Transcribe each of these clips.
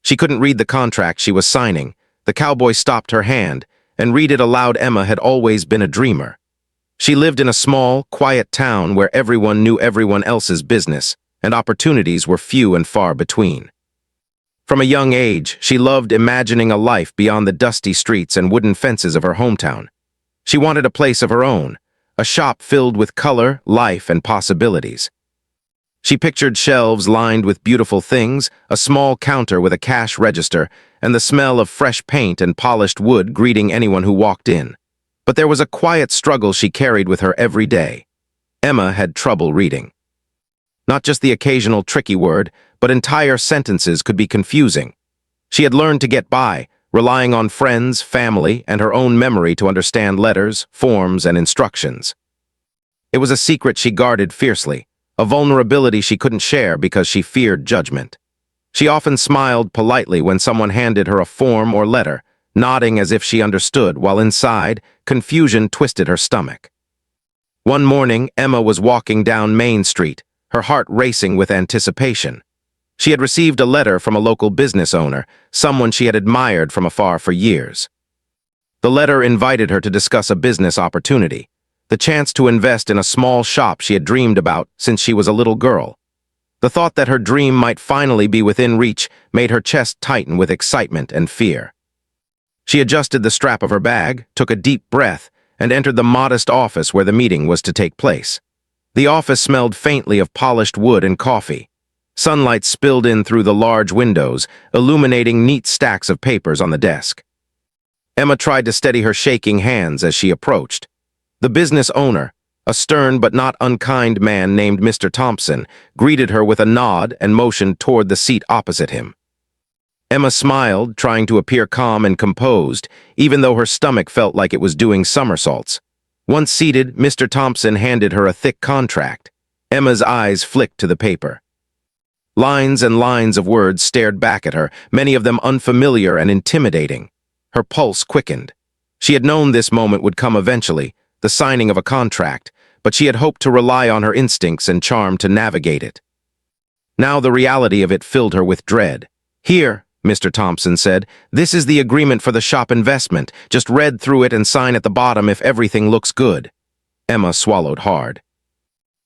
She couldn't read the contract she was signing. The cowboy stopped her hand, and read it aloud. Emma had always been a dreamer. She lived in a small, quiet town where everyone knew everyone else's business, and opportunities were few and far between. From a young age, she loved imagining a life beyond the dusty streets and wooden fences of her hometown. She wanted a place of her own, a shop filled with color, life, and possibilities. She pictured shelves lined with beautiful things, a small counter with a cash register, and the smell of fresh paint and polished wood greeting anyone who walked in. But there was a quiet struggle she carried with her every day. Emma had trouble reading. Not just the occasional tricky word, but entire sentences could be confusing. She had learned to get by, relying on friends, family, and her own memory to understand letters, forms, and instructions. It was a secret she guarded fiercely, a vulnerability she couldn't share because she feared judgment. She often smiled politely when someone handed her a form or letter, nodding as if she understood, while inside, confusion twisted her stomach. One morning, Emma was walking down Main Street, her heart racing with anticipation. She had received a letter from a local business owner, someone she had admired from afar for years. The letter invited her to discuss a business opportunity, the chance to invest in a small shop she had dreamed about since she was a little girl. The thought that her dream might finally be within reach made her chest tighten with excitement and fear. She adjusted the strap of her bag, took a deep breath, and entered the modest office where the meeting was to take place. The office smelled faintly of polished wood and coffee. Sunlight spilled in through the large windows, illuminating neat stacks of papers on the desk. Emma tried to steady her shaking hands as she approached. The business owner, a stern but not unkind man named Mr. Thompson, greeted her with a nod and motioned toward the seat opposite him. Emma smiled, trying to appear calm and composed, even though her stomach felt like it was doing somersaults. Once seated, Mr. Thompson handed her a thick contract. Emma's eyes flicked to the paper. Lines and lines of words stared back at her, many of them unfamiliar and intimidating. Her pulse quickened. She had known this moment would come eventually, the signing of a contract, but she had hoped to rely on her instincts and charm to navigate it. Now the reality of it filled her with dread. "Here," Mr. Thompson said, "this is the agreement for the shop investment. Just read through it and sign at the bottom if everything looks good." Emma swallowed hard.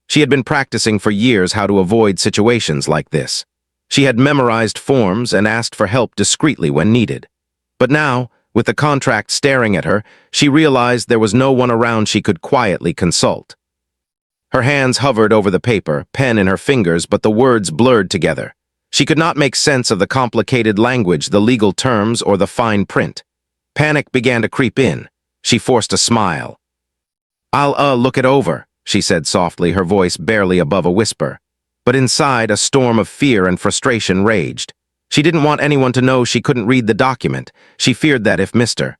She had been practicing for years how to avoid situations like this. She had memorized forms and asked for help discreetly when needed. But now, with the contract staring at her, she realized there was no one around she could quietly consult. Her hands hovered over the paper, pen in her fingers, but the words blurred together. She could not make sense of the complicated language, the legal terms, or the fine print. Panic began to creep in. She forced a smile. "I'll look it over," she said softly, her voice barely above a whisper. But inside, a storm of fear and frustration raged. She didn't want anyone to know she couldn't read the document. She feared that if Mr.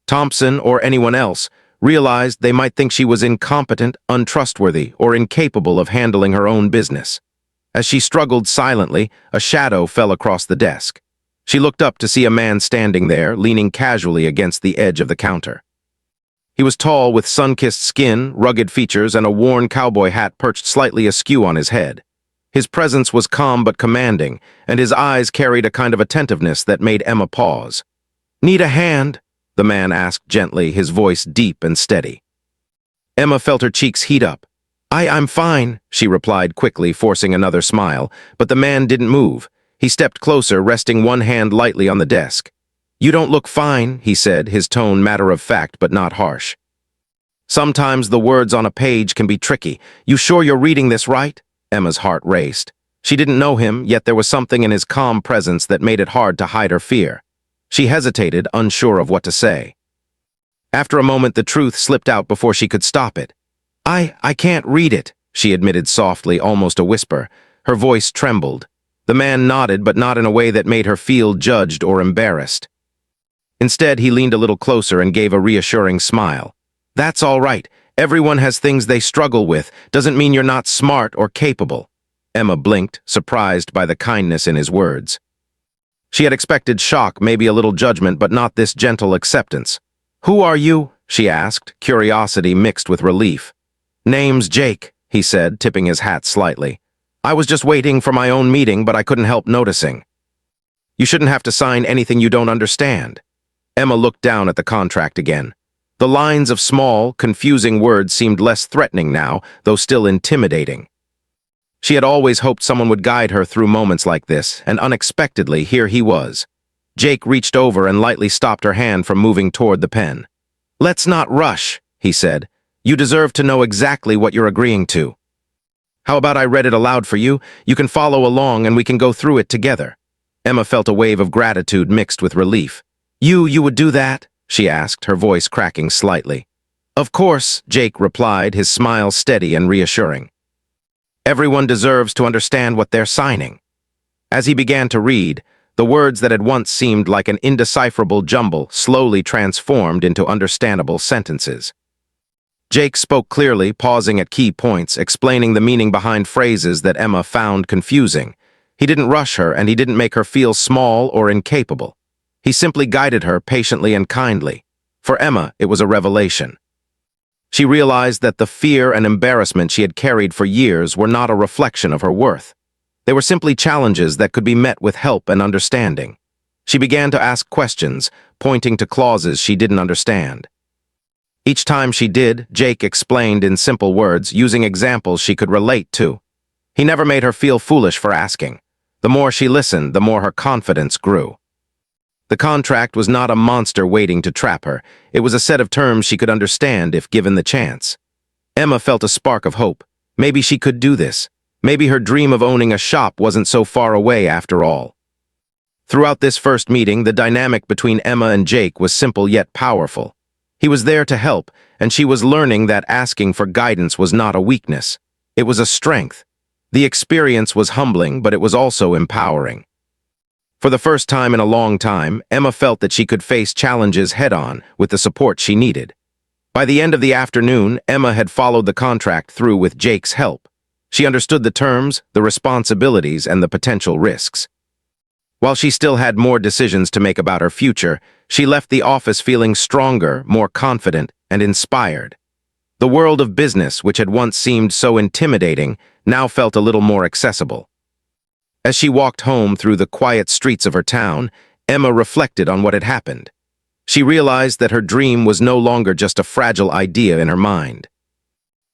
Thompson or anyone else realized, they might think she was incompetent, untrustworthy, or incapable of handling her own business. As she struggled silently, a shadow fell across the desk. She looked up to see a man standing there, leaning casually against the edge of the counter. He was tall, with sun-kissed skin, rugged features, and a worn cowboy hat perched slightly askew on his head. His presence was calm but commanding, and his eyes carried a kind of attentiveness that made Emma pause. "Need a hand?" the man asked gently, his voice deep and steady. Emma felt her cheeks heat up. I'm fine," she replied quickly, forcing another smile, but the man didn't move. He stepped closer, resting one hand lightly on the desk. "You don't look fine," he said, his tone matter-of-fact but not harsh. "Sometimes the words on a page can be tricky. You sure you're reading this right?" Emma's heart raced. She didn't know him, yet there was something in his calm presence that made it hard to hide her fear. She hesitated, unsure of what to say. After a moment, the truth slipped out before she could stop it. I can't read it," she admitted softly, almost a whisper. Her voice trembled. The man nodded, but not in a way that made her feel judged or embarrassed. Instead, he leaned a little closer and gave a reassuring smile. "That's all right. Everyone has things they struggle with. Doesn't mean you're not smart or capable." Emma blinked, surprised by the kindness in his words. She had expected shock, maybe a little judgment, but not this gentle acceptance. "Who are you?" she asked, curiosity mixed with relief. "Name's Jake," he said, tipping his hat slightly. "I was just waiting for my own meeting, but I couldn't help noticing." You shouldn't have to sign anything you don't understand. Emma looked down at the contract again. The lines of small, confusing words seemed less threatening now, though still intimidating. She had always hoped someone would guide her through moments like this, and unexpectedly, here he was. Jake reached over and lightly stopped her hand from moving toward the pen. "Let's not rush," he said. "You deserve to know exactly what you're agreeing to. How about I read it aloud for you? You can follow along and we can go through it together." Emma felt a wave of gratitude mixed with relief. You would do that?" she asked, her voice cracking slightly. "Of course," Jake replied, his smile steady and reassuring. Everyone deserves to understand what they're signing. As he began to read, the words that had once seemed like an indecipherable jumble slowly transformed into understandable sentences. Jake spoke clearly, pausing at key points, explaining the meaning behind phrases that Emma found confusing. He didn't rush her, and he didn't make her feel small or incapable. He simply guided her patiently and kindly. For Emma, it was a revelation. She realized that the fear and embarrassment she had carried for years were not a reflection of her worth. They were simply challenges that could be met with help and understanding. She began to ask questions, pointing to clauses she didn't understand. Each time she did, Jake explained in simple words, using examples she could relate to. He never made her feel foolish for asking. The more she listened, the more her confidence grew. The contract was not a monster waiting to trap her. It was a set of terms she could understand if given the chance. Emma felt a spark of hope. Maybe she could do this. Maybe her dream of owning a shop wasn't so far away after all. Throughout this first meeting, the dynamic between Emma and Jake was simple yet powerful. He was there to help, and she was learning that asking for guidance was not a weakness. It was a strength. The experience was humbling, but it was also empowering. For the first time in a long time, Emma felt that she could face challenges head-on with the support she needed. By the end of the afternoon, Emma had followed the contract through with Jake's help. She understood the terms, the responsibilities, and the potential risks. While she still had more decisions to make about her future, she left the office feeling stronger, more confident, and inspired. The world of business, which had once seemed so intimidating, now felt a little more accessible. As she walked home through the quiet streets of her town, Emma reflected on what had happened. She realized that her dream was no longer just a fragile idea in her mind.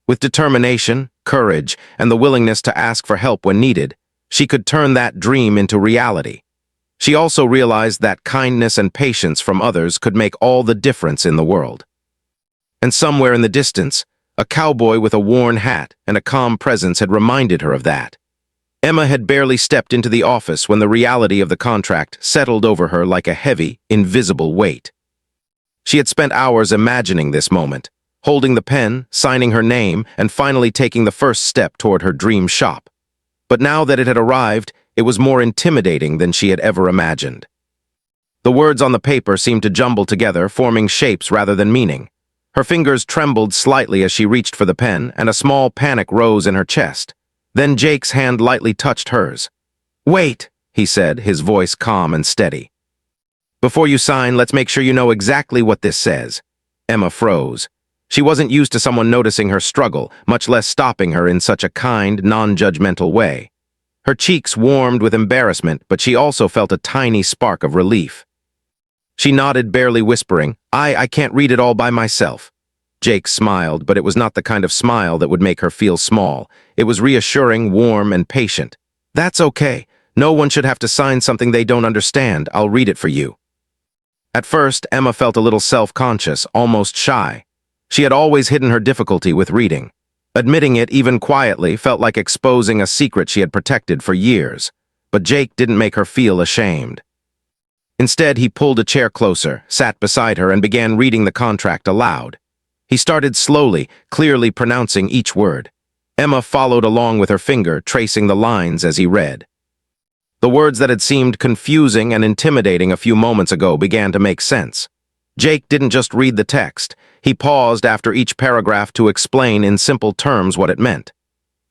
With determination, courage, and the willingness to ask for help when needed, she could turn that dream into reality. She also realized that kindness and patience from others could make all the difference in the world. And somewhere in the distance, a cowboy with a worn hat and a calm presence had reminded her of that. Emma had barely stepped into the office when the reality of the contract settled over her like a heavy, invisible weight. She had spent hours imagining this moment, holding the pen, signing her name, and finally taking the first step toward her dream shop. But now that it had arrived, it was more intimidating than she had ever imagined. The words on the paper seemed to jumble together, forming shapes rather than meaning. Her fingers trembled slightly as she reached for the pen, and a small panic rose in her chest. Then Jake's hand lightly touched hers. "Wait," he said, his voice calm and steady. "Before you sign, let's make sure you know exactly what this says." Emma froze. She wasn't used to someone noticing her struggle, much less stopping her in such a kind, non-judgmental way. Her cheeks warmed with embarrassment, but she also felt a tiny spark of relief. She nodded, barely whispering, I can't read it all by myself." Jake smiled, but it was not the kind of smile that would make her feel small. It was reassuring, warm, and patient. "That's okay. No one should have to sign something they don't understand. I'll read it for you." At first, Emma felt a little self-conscious, almost shy. She had always hidden her difficulty with reading. Admitting it, even quietly, felt like exposing a secret she had protected for years. But Jake didn't make her feel ashamed. Instead, he pulled a chair closer, sat beside her, and began reading the contract aloud. He started slowly, clearly pronouncing each word. Emma followed along with her finger, tracing the lines as he read. The words that had seemed confusing and intimidating a few moments ago began to make sense. Jake didn't just read the text. He paused after each paragraph to explain in simple terms what it meant.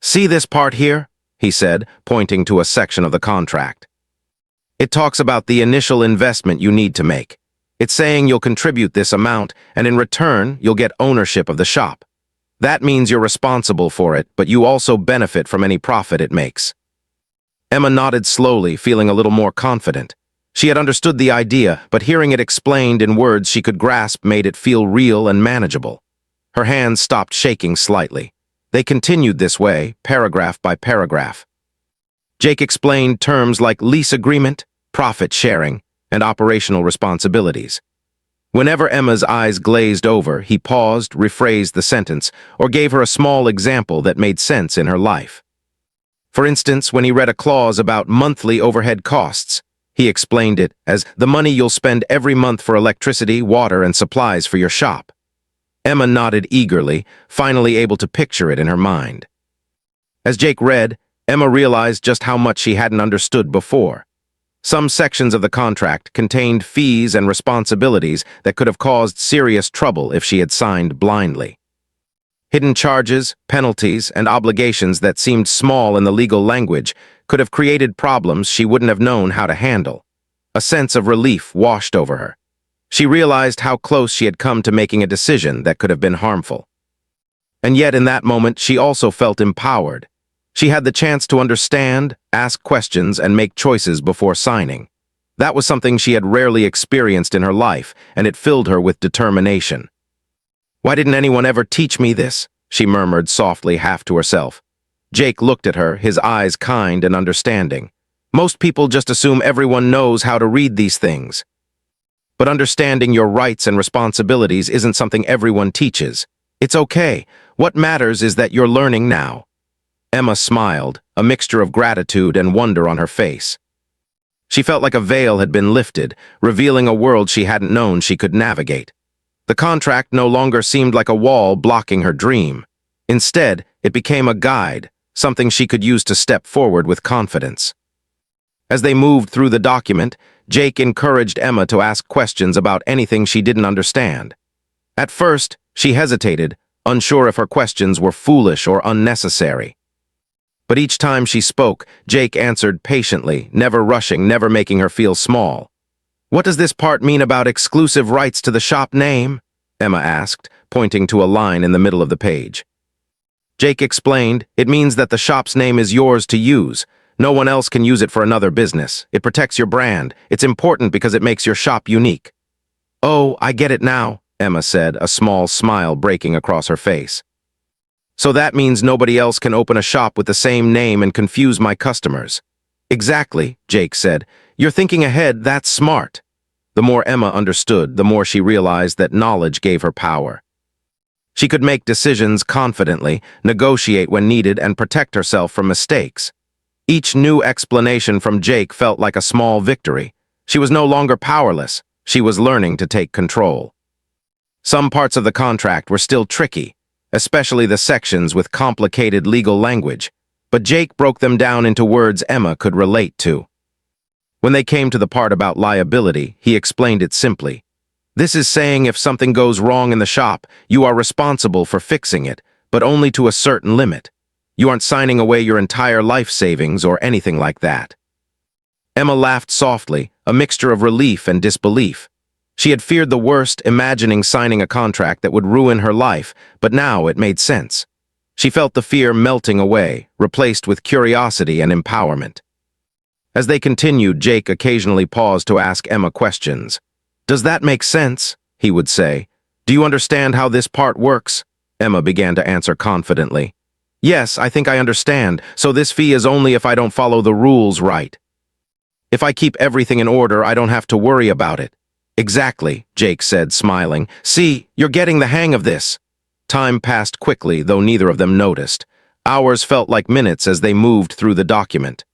"See this part here?" he said, pointing to a section of the contract. "It talks about the initial investment you need to make. It's saying you'll contribute this amount, and in return, you'll get ownership of the shop. That means you're responsible for it, but you also benefit from any profit it makes." Emma nodded slowly, feeling a little more confident. She had understood the idea, but hearing it explained in words she could grasp made it feel real and manageable. Her hands stopped shaking slightly. They continued this way, paragraph by paragraph. Jake explained terms like lease agreement, profit sharing, and operational responsibilities. Whenever Emma's eyes glazed over, he paused, rephrased the sentence, or gave her a small example that made sense in her life. For instance, when he read a clause about monthly overhead costs, he explained it as the money you'll spend every month for electricity, water, and supplies for your shop. Emma nodded eagerly, finally able to picture it in her mind. As Jake read, Emma realized just how much she hadn't understood before. Some sections of the contract contained fees and responsibilities that could have caused serious trouble if she had signed blindly. Hidden charges, penalties, and obligations that seemed small in the legal language could have created problems she wouldn't have known how to handle. A sense of relief washed over her. She realized how close she had come to making a decision that could have been harmful. And yet in that moment she also felt empowered. She had the chance to understand, ask questions, and make choices before signing. That was something she had rarely experienced in her life, and it filled her with determination. "Why didn't anyone ever teach me this?" she murmured softly, half to herself. Jake looked at her, his eyes kind and understanding. "Most people just assume everyone knows how to read these things. But understanding your rights and responsibilities isn't something everyone teaches. It's okay. What matters is that you're learning now." Emma smiled, a mixture of gratitude and wonder on her face. She felt like a veil had been lifted, revealing a world she hadn't known she could navigate. The contract no longer seemed like a wall blocking her dream. Instead, it became a guide, something she could use to step forward with confidence. As they moved through the document, Jake encouraged Emma to ask questions about anything she didn't understand. At first, she hesitated, unsure if her questions were foolish or unnecessary. But each time she spoke, Jake answered patiently, never rushing, never making her feel small. "What does this part mean about exclusive rights to the shop name?" Emma asked, pointing to a line in the middle of the page. Jake explained, "It means that the shop's name is yours to use. No one else can use it for another business. It protects your brand. It's important because it makes your shop unique." "Oh, I get it now," Emma said, a small smile breaking across her face. "So that means nobody else can open a shop with the same name and confuse my customers." "Exactly," Jake said. "You're thinking ahead, that's smart." The more Emma understood, the more she realized that knowledge gave her power. She could make decisions confidently, negotiate when needed, and protect herself from mistakes. Each new explanation from Jake felt like a small victory. She was no longer powerless. She was learning to take control. Some parts of the contract were still tricky, especially the sections with complicated legal language, but Jake broke them down into words Emma could relate to. When they came to the part about liability, he explained it simply. "This is saying if something goes wrong in the shop, you are responsible for fixing it, but only to a certain limit. You aren't signing away your entire life savings or anything like that." Emma laughed softly, a mixture of relief and disbelief. She had feared the worst, imagining signing a contract that would ruin her life, but now it made sense. She felt the fear melting away, replaced with curiosity and empowerment. As they continued, Jake occasionally paused to ask Emma questions. "Does that make sense?" he would say. "Do you understand how this part works?" Emma began to answer confidently. "Yes, I think I understand, so this fee is only if I don't follow the rules right. If I keep everything in order, I don't have to worry about it." "Exactly," Jake said, smiling. "See, you're getting the hang of this." Time passed quickly, though neither of them noticed. Hours felt like minutes as they moved through the document.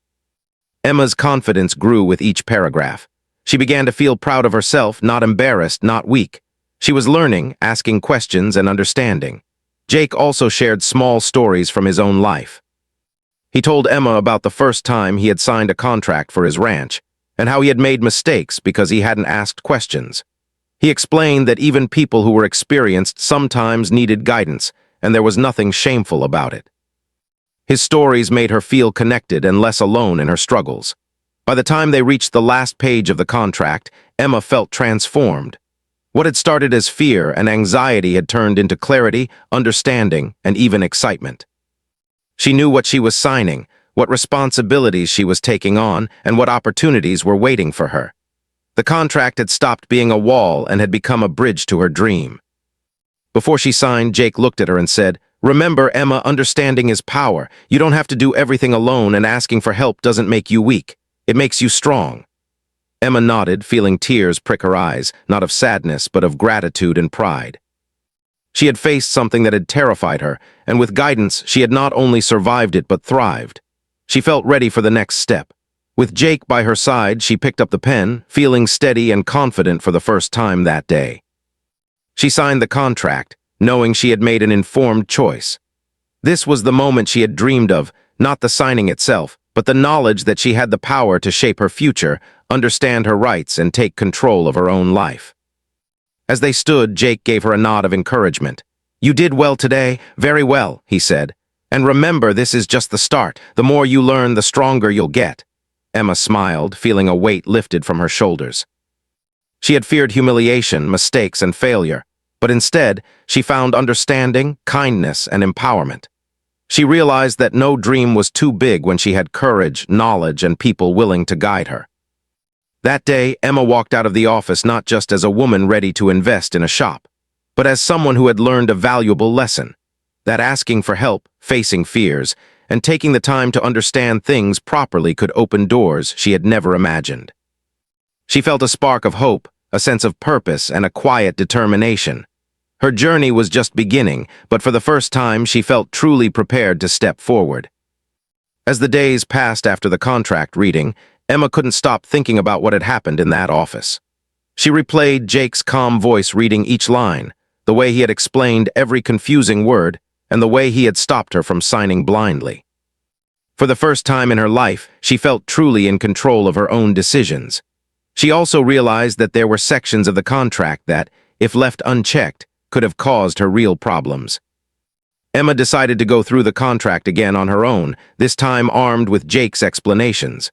Emma's confidence grew with each paragraph. She began to feel proud of herself, not embarrassed, not weak. She was learning, asking questions, and understanding. Jake also shared small stories from his own life. He told Emma about the first time he had signed a contract for his ranch, and how he had made mistakes because he hadn't asked questions. He explained that even people who were experienced sometimes needed guidance, and there was nothing shameful about it. His stories made her feel connected and less alone in her struggles. By the time they reached the last page of the contract, Emma felt transformed. What had started as fear and anxiety had turned into clarity, understanding, and even excitement. She knew what she was signing, what responsibilities she was taking on, and what opportunities were waiting for her. The contract had stopped being a wall and had become a bridge to her dream. Before she signed, Jake looked at her and said, "Remember, Emma, understanding is power. You don't have to do everything alone, and asking for help doesn't make you weak. It makes you strong." Emma nodded, feeling tears prick her eyes, not of sadness, but of gratitude and pride. She had faced something that had terrified her, and with guidance, she had not only survived it but thrived. She felt ready for the next step. With Jake by her side, she picked up the pen, feeling steady and confident for the first time that day. She signed the contract, knowing she had made an informed choice. This was the moment she had dreamed of, not the signing itself, but the knowledge that she had the power to shape her future, understand her rights, and take control of her own life. As they stood, Jake gave her a nod of encouragement. "You did well today, very well," he said. "And remember, this is just the start. The more you learn, the stronger you'll get." Emma smiled, feeling a weight lifted from her shoulders. She had feared humiliation, mistakes, and failure, but instead, she found understanding, kindness, and empowerment. She realized that no dream was too big when she had courage, knowledge, and people willing to guide her. That day, Emma walked out of the office not just as a woman ready to invest in a shop, but as someone who had learned a valuable lesson, that asking for help, facing fears, and taking the time to understand things properly could open doors she had never imagined. She felt a spark of hope, a sense of purpose, and a quiet determination. Her journey was just beginning, but for the first time she felt truly prepared to step forward. As the days passed after the contract reading, Emma couldn't stop thinking about what had happened in that office. She replayed Jake's calm voice reading each line, the way he had explained every confusing word, and the way he had stopped her from signing blindly. For the first time in her life, she felt truly in control of her own decisions. She also realized that there were sections of the contract that, if left unchecked, could have caused her real problems. Emma decided to go through the contract again on her own, this time armed with Jake's explanations.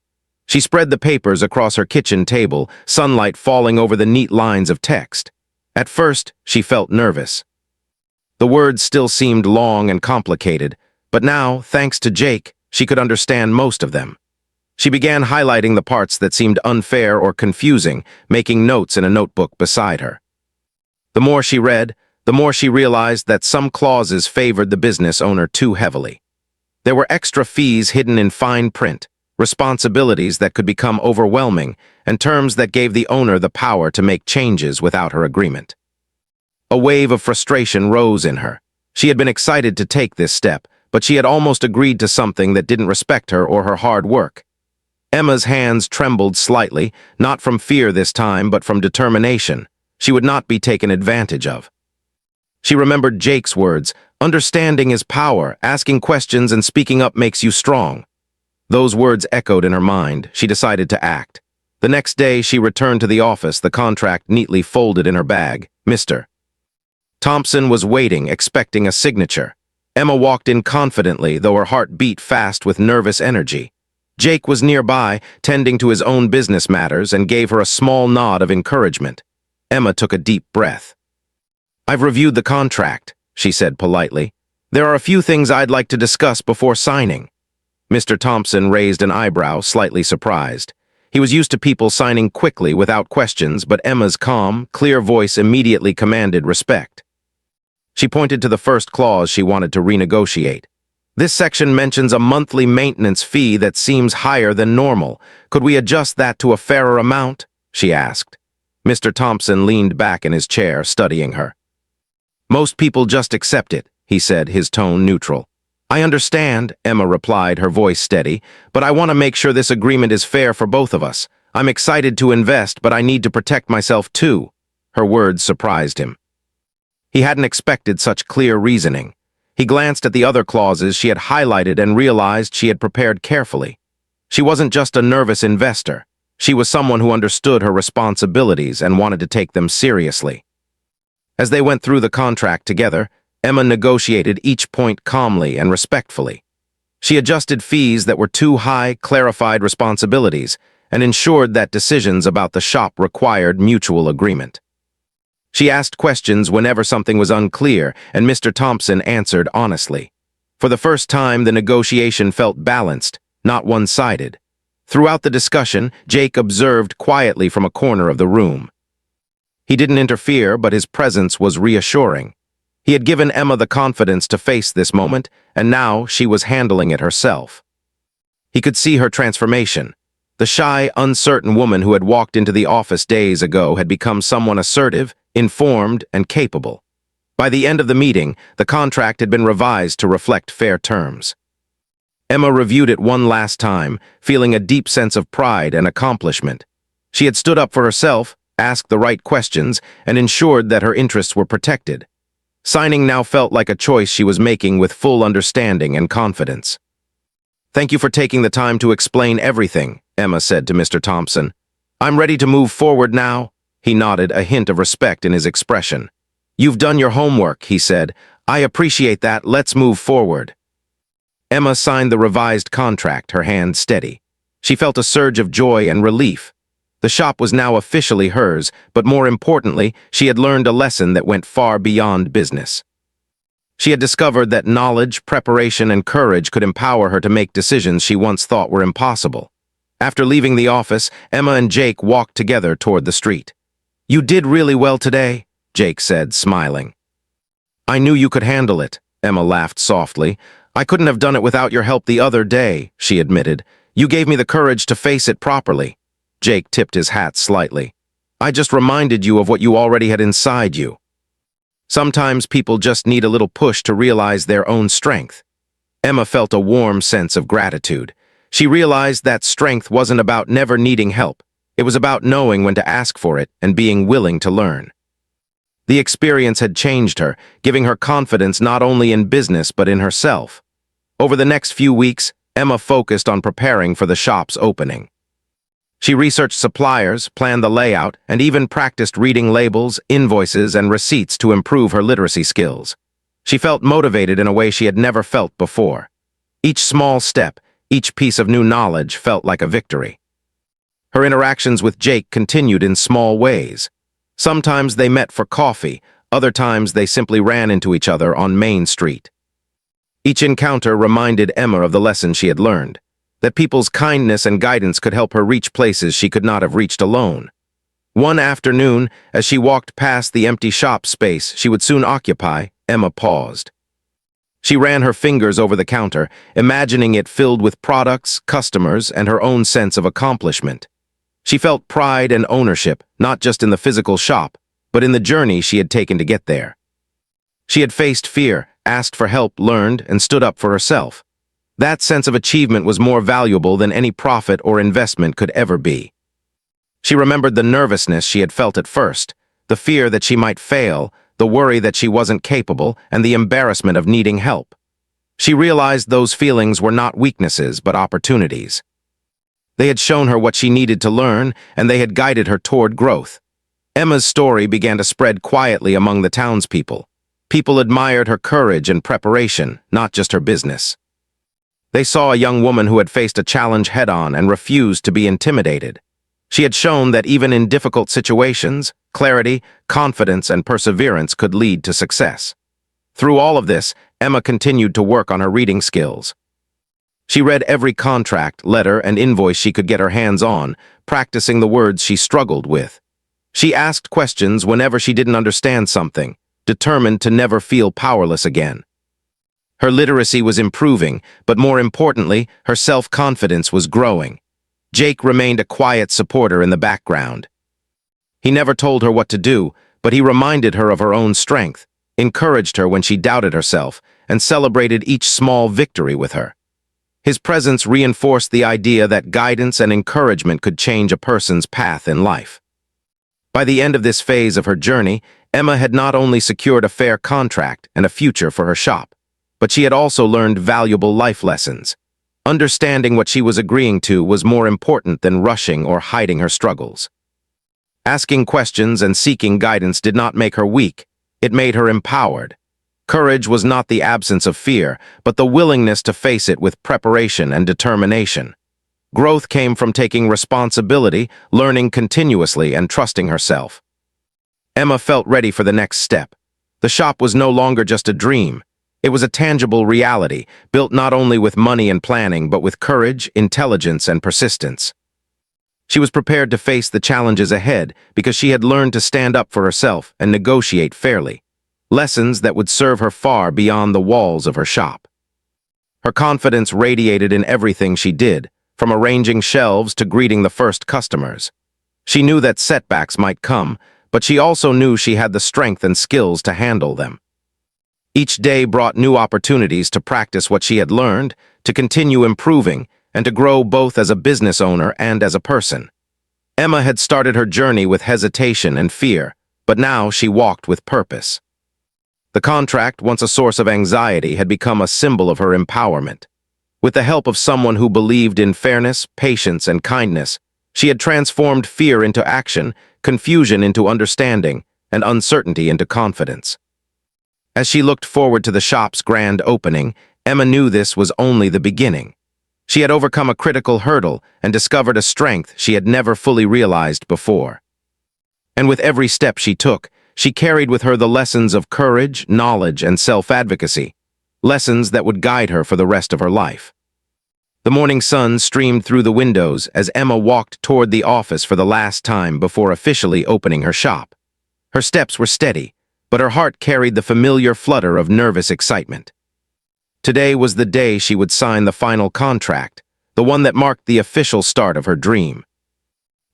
She spread the papers across her kitchen table, sunlight falling over the neat lines of text. At first, she felt nervous. The words still seemed long and complicated, but now, thanks to Jake, she could understand most of them. She began highlighting the parts that seemed unfair or confusing, making notes in a notebook beside her. The more she read, the more she realized that some clauses favored the business owner too heavily. There were extra fees hidden in fine print, responsibilities that could become overwhelming, and terms that gave the owner the power to make changes without her agreement. A wave of frustration rose in her. She had been excited to take this step, but she had almost agreed to something that didn't respect her or her hard work. Emma's hands trembled slightly, not from fear this time, but from determination. She would not be taken advantage of. She remembered Jake's words, "Understanding is power, asking questions and speaking up makes you strong." Those words echoed in her mind. She decided to act. The next day, she returned to the office, the contract neatly folded in her bag. Mr. Thompson was waiting, expecting a signature. Emma walked in confidently, though her heart beat fast with nervous energy. Jake was nearby, tending to his own business matters, and gave her a small nod of encouragement. Emma took a deep breath. "I've reviewed the contract," she said politely. "There are a few things I'd like to discuss before signing." Mr. Thompson raised an eyebrow, slightly surprised. He was used to people signing quickly without questions, but Emma's calm, clear voice immediately commanded respect. She pointed to the first clause she wanted to renegotiate. "This section mentions a monthly maintenance fee that seems higher than normal. Could we adjust that to a fairer amount?" she asked. Mr. Thompson leaned back in his chair, studying her. "Most people just accept it," he said, his tone neutral. "I understand," Emma replied, her voice steady, "but I want to make sure this agreement is fair for both of us. I'm excited to invest, but I need to protect myself too." Her words surprised him. He hadn't expected such clear reasoning. He glanced at the other clauses she had highlighted and realized she had prepared carefully. She wasn't just a nervous investor. She was someone who understood her responsibilities and wanted to take them seriously. As they went through the contract together, Emma negotiated each point calmly and respectfully. She adjusted fees that were too high, clarified responsibilities, and ensured that decisions about the shop required mutual agreement. She asked questions whenever something was unclear, and Mr. Thompson answered honestly. For the first time, the negotiation felt balanced, not one-sided. Throughout the discussion, Jake observed quietly from a corner of the room. He didn't interfere, but his presence was reassuring. He had given Emma the confidence to face this moment, and now she was handling it herself. He could see her transformation. The shy, uncertain woman who had walked into the office days ago had become someone assertive, informed, and capable. By the end of the meeting, the contract had been revised to reflect fair terms. Emma reviewed it one last time, feeling a deep sense of pride and accomplishment. She had stood up for herself, asked the right questions, and ensured that her interests were protected. Signing now felt like a choice she was making with full understanding and confidence. "Thank you for taking the time to explain everything," Emma said to Mr. Thompson. "I'm ready to move forward now." He nodded, a hint of respect in his expression. "You've done your homework," he said. "I appreciate that. Let's move forward." Emma signed the revised contract, her hand steady. She felt a surge of joy and relief. The shop was now officially hers, but more importantly, she had learned a lesson that went far beyond business. She had discovered that knowledge, preparation, and courage could empower her to make decisions she once thought were impossible. After leaving the office, Emma and Jake walked together toward the street. "You did really well today," Jake said, smiling. "I knew you could handle it," Emma laughed softly. "I couldn't have done it without your help the other day," she admitted. "You gave me the courage to face it properly." Jake tipped his hat slightly. "I just reminded you of what you already had inside you." Sometimes people just need a little push to realize their own strength. Emma felt a warm sense of gratitude. She realized that strength wasn't about never needing help. It was about knowing when to ask for it and being willing to learn. The experience had changed her, giving her confidence not only in business but in herself. Over the next few weeks, Emma focused on preparing for the shop's opening. She researched suppliers, planned the layout, and even practiced reading labels, invoices, and receipts to improve her literacy skills. She felt motivated in a way she had never felt before. Each small step, each piece of new knowledge felt like a victory. Her interactions with Jake continued in small ways. Sometimes they met for coffee, other times they simply ran into each other on Main Street. Each encounter reminded Emma of the lesson she had learned, that people's kindness and guidance could help her reach places she could not have reached alone. One afternoon, as she walked past the empty shop space she would soon occupy, Emma paused. She ran her fingers over the counter, imagining it filled with products, customers, and her own sense of accomplishment. She felt pride and ownership, not just in the physical shop, but in the journey she had taken to get there. She had faced fear, asked for help, learned, and stood up for herself. That sense of achievement was more valuable than any profit or investment could ever be. She remembered the nervousness she had felt at first, the fear that she might fail, the worry that she wasn't capable, and the embarrassment of needing help. She realized those feelings were not weaknesses, but opportunities. They had shown her what she needed to learn, and they had guided her toward growth. Emma's story began to spread quietly among the townspeople. People admired her courage and preparation, not just her business. They saw a young woman who had faced a challenge head-on and refused to be intimidated. She had shown that even in difficult situations, clarity, confidence, and perseverance could lead to success. Through all of this, Emma continued to work on her reading skills. She read every contract, letter, and invoice she could get her hands on, practicing the words she struggled with. She asked questions whenever she didn't understand something, determined to never feel powerless again. Her literacy was improving, but more importantly, her self-confidence was growing. Jake remained a quiet supporter in the background. He never told her what to do, but he reminded her of her own strength, encouraged her when she doubted herself, and celebrated each small victory with her. His presence reinforced the idea that guidance and encouragement could change a person's path in life. By the end of this phase of her journey, Emma had not only secured a fair contract and a future for her shop, but she had also learned valuable life lessons. Understanding what she was agreeing to was more important than rushing or hiding her struggles. Asking questions and seeking guidance did not make her weak, it made her empowered. Courage was not the absence of fear, but the willingness to face it with preparation and determination. Growth came from taking responsibility, learning continuously, and trusting herself. Emma felt ready for the next step. The shop was no longer just a dream. It was a tangible reality, built not only with money and planning, but with courage, intelligence, and persistence. She was prepared to face the challenges ahead because she had learned to stand up for herself and negotiate fairly, lessons that would serve her far beyond the walls of her shop. Her confidence radiated in everything she did, from arranging shelves to greeting the first customers. She knew that setbacks might come, but she also knew she had the strength and skills to handle them. Each day brought new opportunities to practice what she had learned, to continue improving, and to grow both as a business owner and as a person. Emma had started her journey with hesitation and fear, but now she walked with purpose. The contract, once a source of anxiety, had become a symbol of her empowerment. With the help of someone who believed in fairness, patience, and kindness, she had transformed fear into action, confusion into understanding, and uncertainty into confidence. As she looked forward to the shop's grand opening, Emma knew this was only the beginning. She had overcome a critical hurdle and discovered a strength she had never fully realized before. And with every step she took, she carried with her the lessons of courage, knowledge, and self-advocacy, lessons that would guide her for the rest of her life. The morning sun streamed through the windows as Emma walked toward the office for the last time before officially opening her shop. Her steps were steady, but her heart carried the familiar flutter of nervous excitement. Today was the day she would sign the final contract, the one that marked the official start of her dream.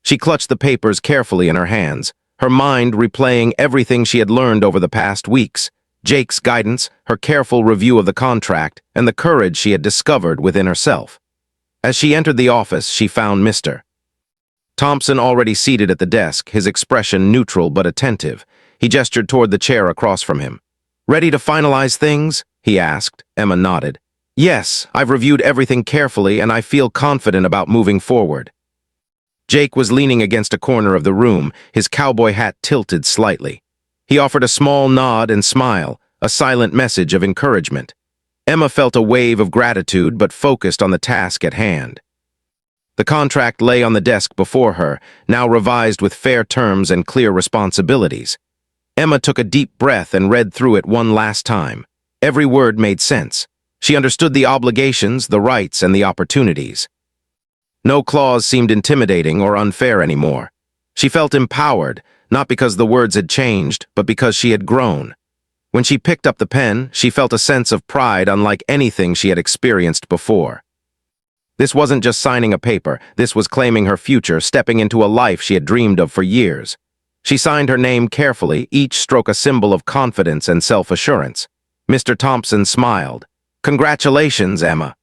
She clutched the papers carefully in her hands, her mind replaying everything she had learned over the past weeks, Jake's guidance, her careful review of the contract, and the courage she had discovered within herself. As she entered the office, she found Mr. Thompson already seated at the desk, his expression neutral but attentive. He gestured toward the chair across from him. "Ready to finalize things?" he asked. Emma nodded. "Yes, I've reviewed everything carefully and I feel confident about moving forward." Jake was leaning against a corner of the room, his cowboy hat tilted slightly. He offered a small nod and smile, a silent message of encouragement. Emma felt a wave of gratitude but focused on the task at hand. The contract lay on the desk before her, now revised with fair terms and clear responsibilities. Emma took a deep breath and read through it one last time. Every word made sense. She understood the obligations, the rights, and the opportunities. No clause seemed intimidating or unfair anymore. She felt empowered, not because the words had changed, but because she had grown. When she picked up the pen, she felt a sense of pride unlike anything she had experienced before. This wasn't just signing a paper, this was claiming her future, stepping into a life she had dreamed of for years. She signed her name carefully, each stroke a symbol of confidence and self-assurance. Mr. Thompson smiled. "Congratulations, Emma.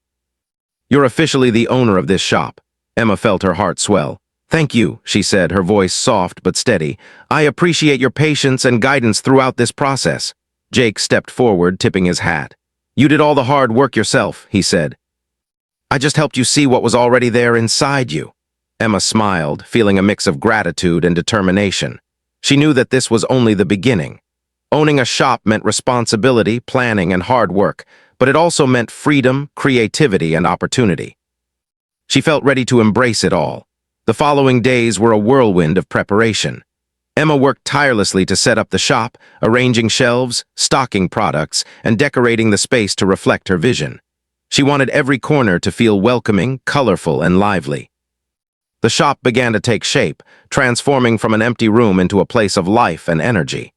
You're officially the owner of this shop." Emma felt her heart swell. "Thank you," she said, her voice soft but steady. "I appreciate your patience and guidance throughout this process." Jake stepped forward, tipping his hat. "You did all the hard work yourself," he said. "I just helped you see what was already there inside you." Emma smiled, feeling a mix of gratitude and determination. She knew that this was only the beginning. Owning a shop meant responsibility, planning, and hard work, but it also meant freedom, creativity, and opportunity. She felt ready to embrace it all. The following days were a whirlwind of preparation. Emma worked tirelessly to set up the shop, arranging shelves, stocking products, and decorating the space to reflect her vision. She wanted every corner to feel welcoming, colorful, and lively. The shop began to take shape, transforming from an empty room into a place of life and energy.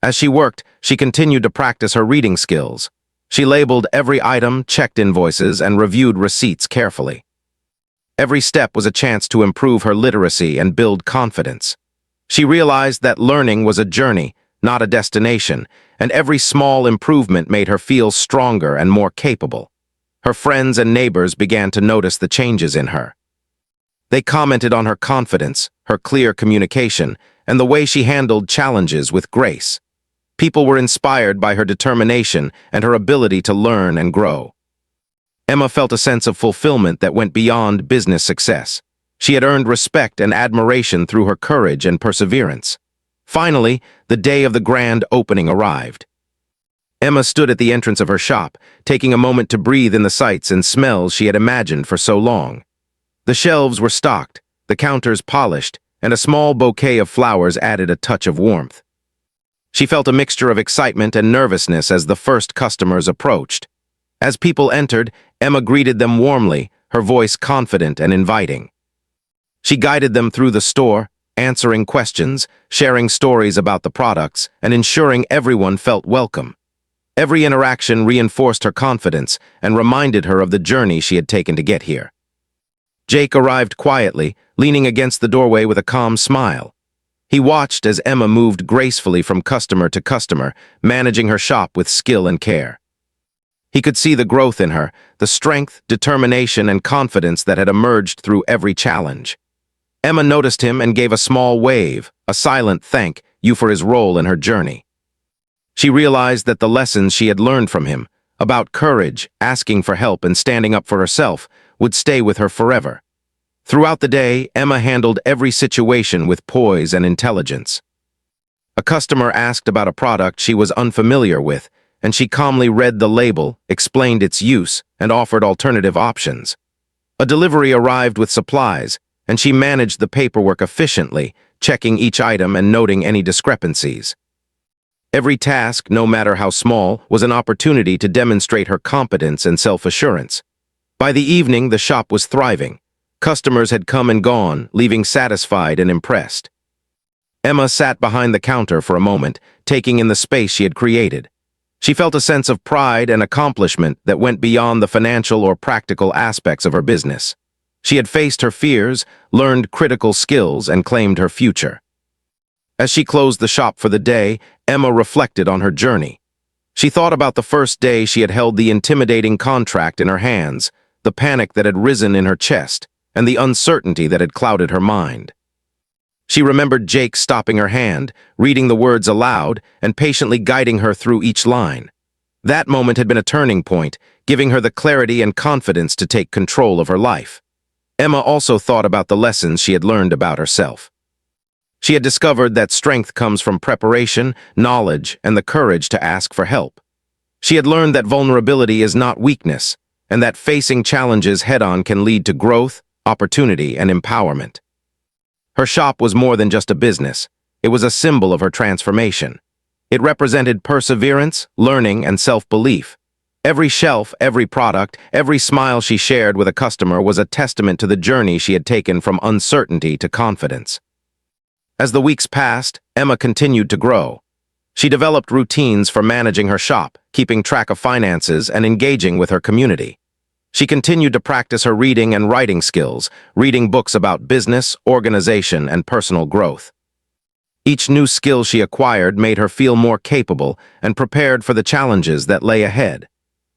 As she worked, she continued to practice her reading skills. She labeled every item, checked invoices, and reviewed receipts carefully. Every step was a chance to improve her literacy and build confidence. She realized that learning was a journey, not a destination, and every small improvement made her feel stronger and more capable. Her friends and neighbors began to notice the changes in her. They commented on her confidence, her clear communication, and the way she handled challenges with grace. People were inspired by her determination and her ability to learn and grow. Emma felt a sense of fulfillment that went beyond business success. She had earned respect and admiration through her courage and perseverance. Finally, the day of the grand opening arrived. Emma stood at the entrance of her shop, taking a moment to breathe in the sights and smells she had imagined for so long. The shelves were stocked, the counters polished, and a small bouquet of flowers added a touch of warmth. She felt a mixture of excitement and nervousness as the first customers approached. As people entered, Emma greeted them warmly, her voice confident and inviting. She guided them through the store, answering questions, sharing stories about the products, and ensuring everyone felt welcome. Every interaction reinforced her confidence and reminded her of the journey she had taken to get here. Jake arrived quietly, leaning against the doorway with a calm smile. He watched as Emma moved gracefully from customer to customer, managing her shop with skill and care. He could see the growth in her, the strength, determination, and confidence that had emerged through every challenge. Emma noticed him and gave a small wave, a silent thank you for his role in her journey. She realized that the lessons she had learned from him, about courage, asking for help, and standing up for herself, would stay with her forever. Throughout the day, Emma handled every situation with poise and intelligence. A customer asked about a product she was unfamiliar with, and she calmly read the label, explained its use, and offered alternative options. A delivery arrived with supplies, and she managed the paperwork efficiently, checking each item and noting any discrepancies. Every task, no matter how small, was an opportunity to demonstrate her competence and self-assurance. By the evening, the shop was thriving. Customers had come and gone, leaving satisfied and impressed. Emma sat behind the counter for a moment, taking in the space she had created. She felt a sense of pride and accomplishment that went beyond the financial or practical aspects of her business. She had faced her fears, learned critical skills, and claimed her future. As she closed the shop for the day, Emma reflected on her journey. She thought about the first day she had held the intimidating contract in her hands, the panic that had risen in her chest, and the uncertainty that had clouded her mind. She remembered Jake stopping her hand, reading the words aloud, and patiently guiding her through each line. That moment had been a turning point, giving her the clarity and confidence to take control of her life. Emma also thought about the lessons she had learned about herself. She had discovered that strength comes from preparation, knowledge, and the courage to ask for help. She had learned that vulnerability is not weakness, and that facing challenges head-on can lead to growth, opportunity, and empowerment. Her shop was more than just a business. It was a symbol of her transformation. It represented perseverance, learning, and self-belief. Every shelf, every product, every smile she shared with a customer was a testament to the journey she had taken from uncertainty to confidence. As the weeks passed, Emma continued to grow. She developed routines for managing her shop, keeping track of finances, and engaging with her community. She continued to practice her reading and writing skills, reading books about business, organization, and personal growth. Each new skill she acquired made her feel more capable and prepared for the challenges that lay ahead.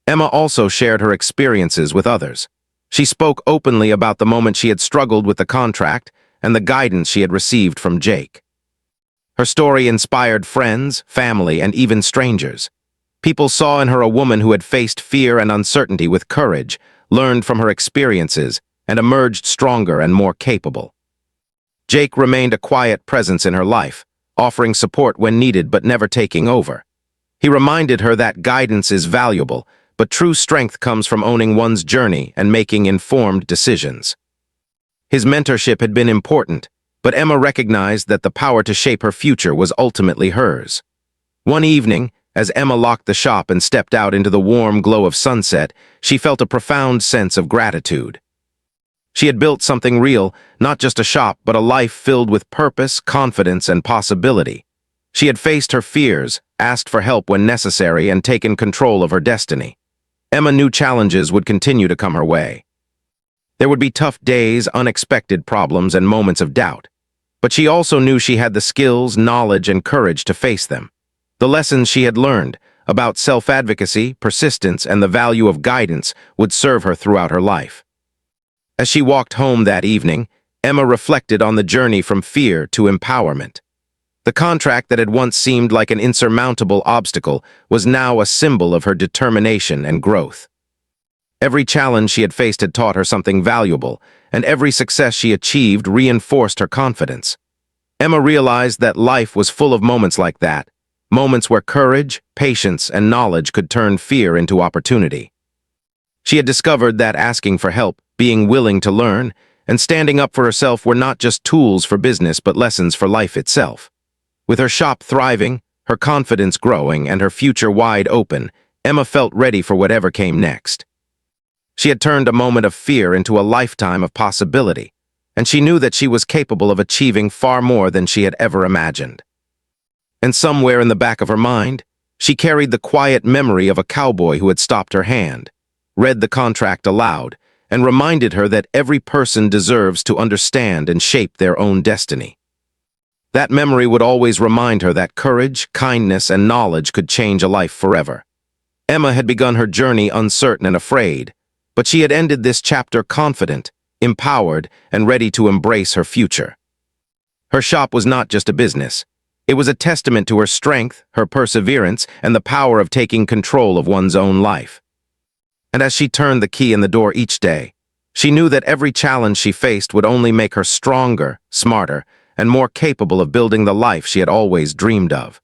Emma also shared her experiences with others. She spoke openly about the moment she had struggled with the contract and the guidance she had received from Jake. Her story inspired friends, family, and even strangers. People saw in her a woman who had faced fear and uncertainty with courage, learned from her experiences, and emerged stronger and more capable. Jake remained a quiet presence in her life, offering support when needed but never taking over. He reminded her that guidance is valuable, but true strength comes from owning one's journey and making informed decisions. His mentorship had been important, but Emma recognized that the power to shape her future was ultimately hers. One evening, as Emma locked the shop and stepped out into the warm glow of sunset, she felt a profound sense of gratitude. She had built something real, not just a shop, but a life filled with purpose, confidence, and possibility. She had faced her fears, asked for help when necessary, and taken control of her destiny. Emma knew challenges would continue to come her way. There would be tough days, unexpected problems, and moments of doubt. But she also knew she had the skills, knowledge, and courage to face them. The lessons she had learned about self-advocacy, persistence, and the value of guidance would serve her throughout her life. As she walked home that evening, Emma reflected on the journey from fear to empowerment. The contract that had once seemed like an insurmountable obstacle was now a symbol of her determination and growth. Every challenge she had faced had taught her something valuable, and every success she achieved reinforced her confidence. Emma realized that life was full of moments like that, moments where courage, patience, and knowledge could turn fear into opportunity. She had discovered that asking for help, being willing to learn, and standing up for herself were not just tools for business but lessons for life itself. With her shop thriving, Her confidence growing and her future wide open, Emma felt ready for whatever came next. She had turned a moment of fear into a lifetime of possibility, and she knew that she was capable of achieving far more than she had ever imagined. And somewhere in the back of her mind, she carried the quiet memory of a cowboy who had stopped her hand, read the contract aloud, and reminded her that every person deserves to understand and shape their own destiny. That memory would always remind her that courage, kindness, and knowledge could change a life forever. Emma had begun her journey uncertain and afraid, but she had ended this chapter confident, empowered, and ready to embrace her future. Her shop was not just a business. It was a testament to her strength, her perseverance, and the power of taking control of one's own life. And as she turned the key in the door each day, she knew that every challenge she faced would only make her stronger, smarter, and more capable of building the life she had always dreamed of.